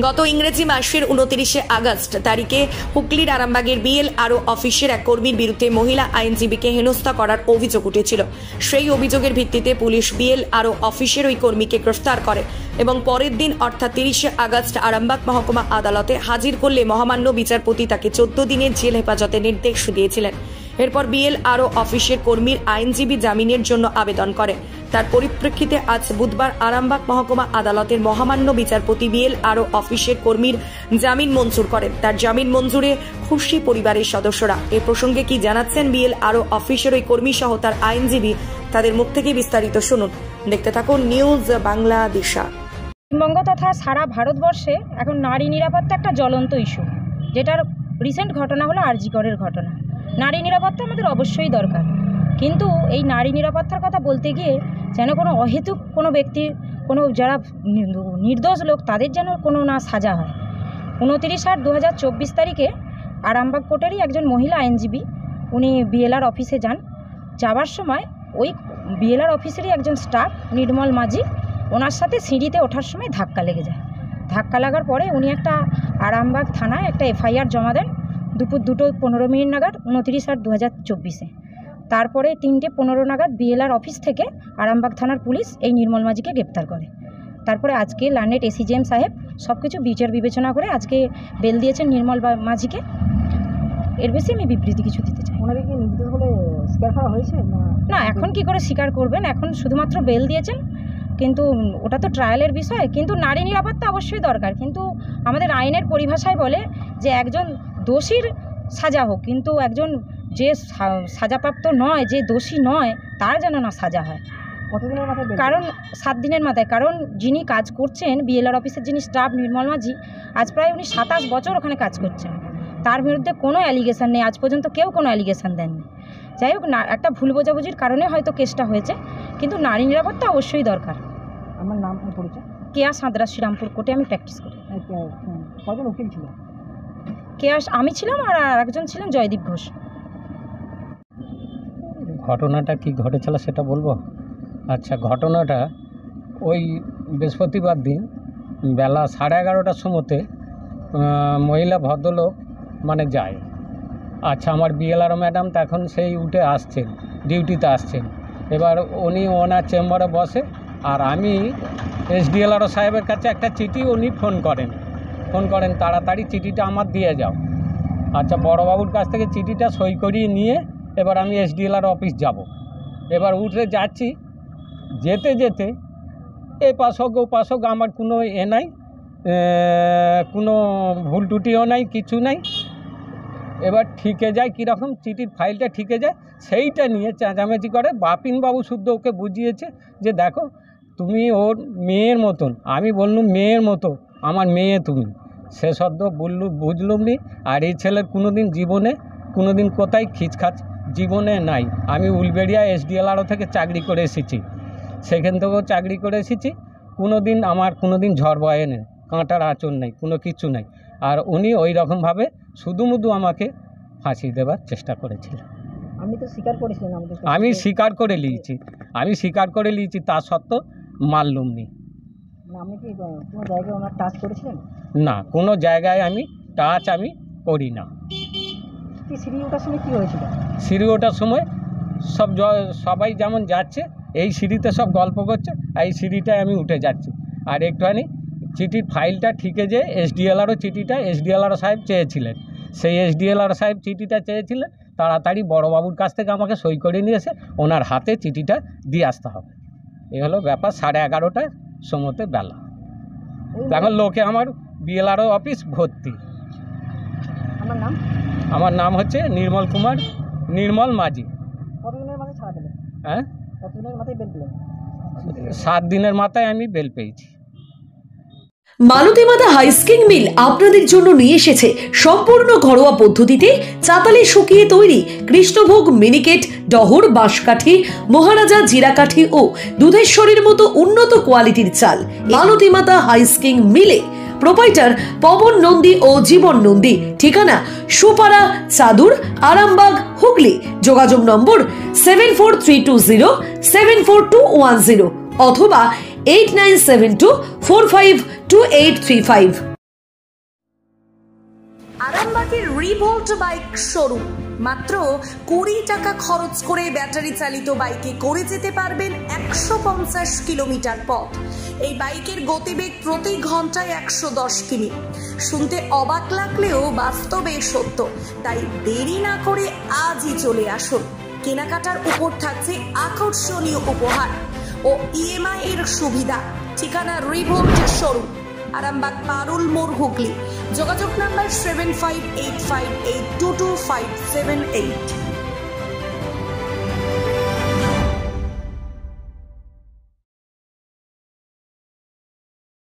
গত ইংরেজি মাসের 29 আগস্ট তারিখে হুগলির আরামবাগের বিএলআরও অফিসের এক কর্মীর বিরুদ্ধে মহিলা আইনজীবীকে হেনস্থা করার অভিযোগ উঠেছিল। সেই অভিযোগের ভিত্তিতে পুলিশ বিএলআরও অফিসের ওই কর্মীকে গ্রেফতার করে এবং পরের দিন অর্থাৎ 30 আগস্ট আরামবাগ মহকুমা আদালতে হাজির করলে মহামান্য বিচারপতি তাকে 14 দিনের জেল হেফাজতে নির্দেশ দিয়েছিলেন। এরপর বিএলআরও অফিসের কর্মীর আইনজীবী জামিনের জন্য আবেদন করে। তার পরিপ্রেক্ষিতে আজ বুধবার আরামবাগ মহকুমা আদালতের মহামান্য বিচারপতি বিএলআরও অফিসের কর্মীর জামিন মঞ্জুর করেন। তার জামিন মঞ্জুরে খুশি পরিবারের সদস্যরা। এ প্রসঙ্গে কি জানাচ্ছেন বিএলআরও অফিসের ওই কর্মী সহ তার আইনজীবী, তাদের মুখ থেকে বিস্তারিত শুনুন। দেখতে থাকুন নিউজ বাংলাদেশা। পশ্চিমবঙ্গ তথা সারা ভারতবর্ষে এখন নারী নিরাপত্তা একটা জ্বলন্ত ইস্যু, যেটার রিসেন্ট ঘটনা হলো আরজি করের ঘটনা। নারী নিরাপত্তা আমাদের অবশ্যই দরকার, কিন্তু এই নারী নিরাপত্তার কথা বলতে গিয়ে যেন কোনো অহেতুক কোনো ব্যক্তির, কোনো যারা নির্দোষ লোক তাদের যেন কোনো না সাজা হয়। 29/8/2024 তারিখে আরামবাগ কোর্টেরই একজন মহিলা আইনজীবী উনি বিএলআর অফিসে যান। যাওয়ার সময় ওই বিএলআর অফিসেরই একজন স্টাফ নির্মল মাঝি ওনার সাথে সিঁড়িতে ওঠার সময় ধাক্কা লেগে যায়। ধাক্কা লাগার পরে উনি একটা আরামবাগ থানায় একটা এফআইআর জমা দেন দুপুর 2:15 নাগাদ 29/8/2024। তারপরে 3:15 নাগাদ বিএলআর অফিস থেকে আরামবাগ থানার পুলিশ এই নির্মল মাঝিকে গ্রেপ্তার করে। তারপরে আজকে লার্নেট এসিজিএম সাহেব সব কিছু বিচার বিবেচনা করে আজকে বেল দিয়েছেন নির্মল মাঝিকে। এর বেশি আমি বিবৃতি কিছু দিতে চাই। ওনাকে কি নির্দোষ বলে স্বীকার করা হয়েছে? না, এখন কি করে স্বীকার করবেন, এখন শুধুমাত্র বেল দিয়েছেন, কিন্তু ওটা তো ট্রায়ালের বিষয়। কিন্তু নারী নিরাপত্তা অবশ্যই দরকার, কিন্তু আমাদের আইনের পরিভাষায় বলে যে একজন দোষীর সাজা হোক, কিন্তু একজন যে সাজাপ্রাপ্ত নয়, যে দোষী নয়, তার যেন না সাজা হয়। কতদিনের মাথায়? কারণ 7 দিনের মাথায়। কারণ যিনি কাজ করছেন বিএলআর অফিসের যিনি স্টাফ নির্মল মাঝি, আজ প্রায় উনি 27 বছর ওখানে কাজ করছেন। তার বিরুদ্ধে কোনো অ্যালিগেশন নেই, আজ পর্যন্ত কেউ কোনো অ্যালিগেশন দেননি। যাই হোক, না একটা ভুল বোঝাবুঝির কারণে হয়তো কেসটা হয়েছে, কিন্তু নারী নিরাপত্তা অবশ্যই দরকার। আমার নাম পরিচয়? কেয়া সাঁতরা, শ্রীরামপুর কোর্টে আমি প্র্যাকটিস করি। কজন উকিল ছিল? কেয়া আমি ছিলাম, আর আরেকজন ছিলেন জয়দীপ ঘোষ। ঘটনাটা কি ঘটেছিল সেটা বলবো? আচ্ছা, ঘটনাটা ওই বৃহস্পতিবার দিন বেলা 11:30টার সময়তে মহিলা ভদ্রলোক মানে যায়। আচ্ছা, আমার বিএলআরও ম্যাডাম তখন সেই উঠে আসছেন, ডিউটিতে আসছেন। এবার উনি ওনার চেম্বারে বসে, আর আমি এসডিএলআরও সাহেবের কাছে একটা চিঠি উনি ফোন করেন তাড়াতাড়ি চিঠিটা আমার দিয়ে যাও। আচ্ছা, বড়োবাবুর কাছ থেকে চিঠিটা সই করিয়ে নিয়ে এবার আমি এসডিএলআর অফিস যাব। এবার উঠে যাচ্ছি, যেতে যেতে এ পাশ হোক ও পাশ হোক, আমার কোনো নাই, কোনো ভুল টুটিও নাই, কিছু নাই। এবার ঠিকে যায় কীরকম, চিঠির ফাইলটা ঠিকে যায়, সেইটা নিয়ে চেঁচামেচি করে। বাপিনবাবু শুদ্ধ ওকে বুঝিয়েছে যে দেখো তুমি ওর মেয়ের মতন। আমি বললুম মেয়ের মতো, আমার মেয়ে তুমি। সে সদ্য বুঝলুম নি। আর এই ছেলের কোনো দিন কোথায় খিচখাচ জীবনে নাই। আমি উলবেড়িয়া এসডিএলআরও থেকে চাকরি করে এসেছি, সেখান থেকেও চাকরি করে এসেছি। আমার কোনো দিন ঝড় বয়ে নেই, কাঁটার আঁচড় নেই, কোনো কিছু নাই। আর উনি ওই রকমভাবে শুধুমুধু আমাকে ফাঁসি দেওয়ার চেষ্টা করেছিলেন। আমি তো স্বীকার করেছিলেন? আমি স্বীকার করে নিয়েছি, তা সত্ত্বেও মারলুম নি। আপনি কি কোনো জায়গায় ওনার টাচ করেছিলেন? না, কোনো জায়গায় আমি টাচ করি না। কি সিঁড়ি ওঠার সময় কী হয়েছিল? সিঁড়ি ওঠার সময় সবাই যেমন যাচ্ছে এই সিঁড়িতে সব গল্প করছে, এই সিঁড়িটায় আমি উঠে যাচ্ছি। আর একটুখানি চিঠির ফাইলটা ঠিকে যে এসডিএলআরও চিঠিটা এসডিএলআরও সাহেব চেয়েছিলেন, সেই এসডিএলআরও সাহেব চিঠিটা চেয়েছিলেন তাড়াতাড়ি বড়োবাবুর কাছ থেকে আমাকে সই করে নিয়ে এসে ওনার হাতে চিঠিটা দিয়ে আসতে হবে। এই হলো ব্যাপার। 11:30টার সময়তে বেলা। এখন লোকে আমার বিএলআরও অফিস ভর্তি। আমার নাম হচ্ছে নির্মল মাঝি। কতদিনের মাথায় ছাড়া পেলেন? হ্যাঁ, কতদিনের মাথায় বেল পেলেন? 7 দিনের মাথায় আমি বেল পেয়েছি। মালতী মাতা হাইস্কিং মিল আপনাদের জন্য নিয়ে এসেছে সম্পূর্ণ ঘরোয়া পদ্ধতিতে চাতালে শুকিয়ে তৈরি কৃষ্ণভোগ মিনিকেট, ডহর, বাঁশকাঠি, মহারাজা জিরাকাঠি ও দুধেশ্বরীর মতো উন্নত কোয়ালিটির চাল। মালতী মাতা হাইস্কিং মিলে প্রোপাইটার পবন নন্দী ও জীবন নন্দী। ঠিকানা সুপারা, চাদুর, আরামবাগ, হুগলি। যোগাযোগ নম্বর 7432074210 অথবা 8972452835। আরামবাগের রিভোল্ট বাইক শোরুম। মাত্র 20 টাকা খরচ করে ব্যাটারি চালিত বাইকে করে যেতে পারবেন 150 কিলোমিটার পথ। এই বাইকের গতিবেগ প্রতি ঘন্টায় 110 কিমি। শুনতে অবাক লাগলেও বাস্তবে সত্য, তাই দেরি না করে আজই চলে আসুন। কেনাকাটার উপর থাকছে আকর্ষণীয় উপহার ও ইএমআই এর সুবিধা। ঠিকানা রিভোল্ট শোরুম, আরামবাগ পারুল মোড়, হুগলি। যোগাযোগ নাম্বার 7585822578।